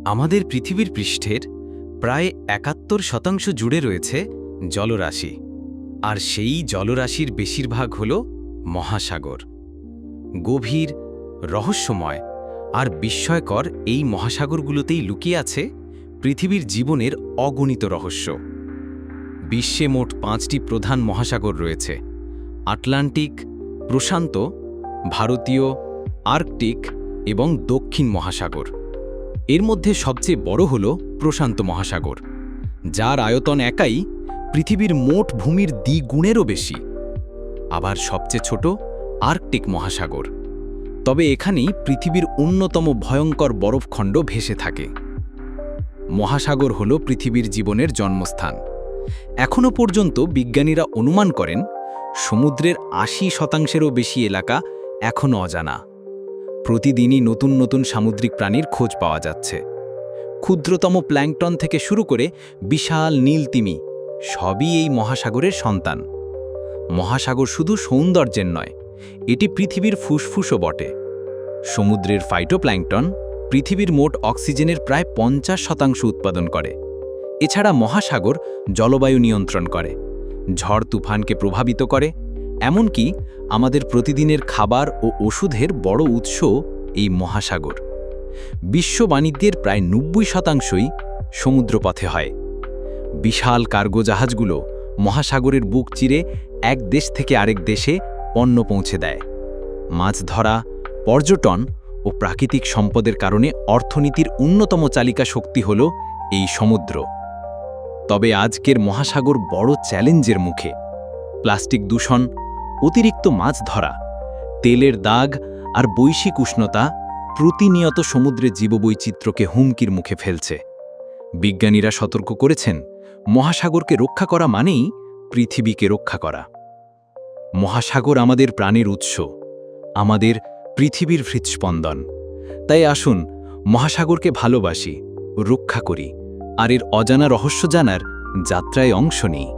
আমাদের পৃথিবীর পৃষ্ঠের প্রায় ৭১% জুড়ে রয়েছে জলরাশি, আর সেই জলরাশির বেশিরভাগ হল মহাসাগর। গভীর, রহস্যময় আর বিস্ময়কর এই মহাসাগরগুলোতেই লুকিয়ে আছে পৃথিবীর জীবনের অগণিত রহস্য। বিশ্বে মোট ৫টি প্রধান মহাসাগর রয়েছে: আটলান্টিক, প্রশান্ত, ভারতীয়, আর্কটিক এবং দক্ষিণ মহাসাগর। এর মধ্যে সবচেয়ে বড় হল প্রশান্ত মহাসাগর, যার আয়তন একাই পৃথিবীর মোট ভূমির দ্বিগুণেরও বেশি। আবার সবচেয়ে ছোট আর্কটিক মহাসাগর, তবে এখানেই পৃথিবীর অন্যতম ভয়ঙ্কর বরফখণ্ড ভেসে থাকে। মহাসাগর হল পৃথিবীর জীবনের জন্মস্থান। এখনও পর্যন্ত বিজ্ঞানীরা অনুমান করেন সমুদ্রের ৮০%-এরও বেশি এলাকা এখনও অজানা। প্রতিদিনই নতুন নতুন সামুদ্রিক প্রাণীর খোঁজ পাওয়া যাচ্ছে। ক্ষুদ্রতম প্ল্যাঙ্কটন থেকে শুরু করে বিশাল নীল তিমি সবই এই মহাসাগরের সন্তান। মহাসাগর শুধু সৌন্দর্যের নয়, এটি পৃথিবীর ফুসফুসও বটে। সমুদ্রের ফাইটোপ্ল্যাঙ্কটন পৃথিবীর মোট অক্সিজেনের প্রায় ৫০% উৎপাদন করে। এছাড়া মহাসাগর জলবায়ু নিয়ন্ত্রণ করে, ঝড় তুফানকে প্রভাবিত করে, এমনকি আমাদের প্রতিদিনের খাবার ও ওষুধের বড় উৎস এই মহাসাগর। বিশ্ব বাণিজ্যের প্রায় ৯০%ই সমুদ্রপথে হয়। বিশাল কার্গো জাহাজগুলো মহাসাগরের বুক চিরে এক দেশ থেকে আরেক দেশে পণ্য পৌঁছে দেয়। মাছ ধরা, পর্যটন ও প্রাকৃতিক সম্পদের কারণে অর্থনীতির অন্যতম চালিকা শক্তি হল এই সমুদ্র। তবে আজকের মহাসাগর বড় চ্যালেঞ্জের মুখে। প্লাস্টিক দূষণ, অতিরিক্ত মাছ ধরা, তেলের দাগ আর বৈশ্বিক উষ্ণতা প্রতিনিয়ত সমুদ্রের জীববৈচিত্র্যকে হুমকির মুখে ফেলছে। বিজ্ঞানীরা সতর্ক করেছেন, মহাসাগরকে রক্ষা করা মানেই পৃথিবীকে রক্ষা করা। মহাসাগর আমাদের প্রাণের উৎস, আমাদের পৃথিবীর হৃৎস্পন্দন। তাই আসুন মহাসাগরকে ভালোবাসি, রক্ষা করি আর এর অজানা রহস্য জানার যাত্রায় অংশ নিই।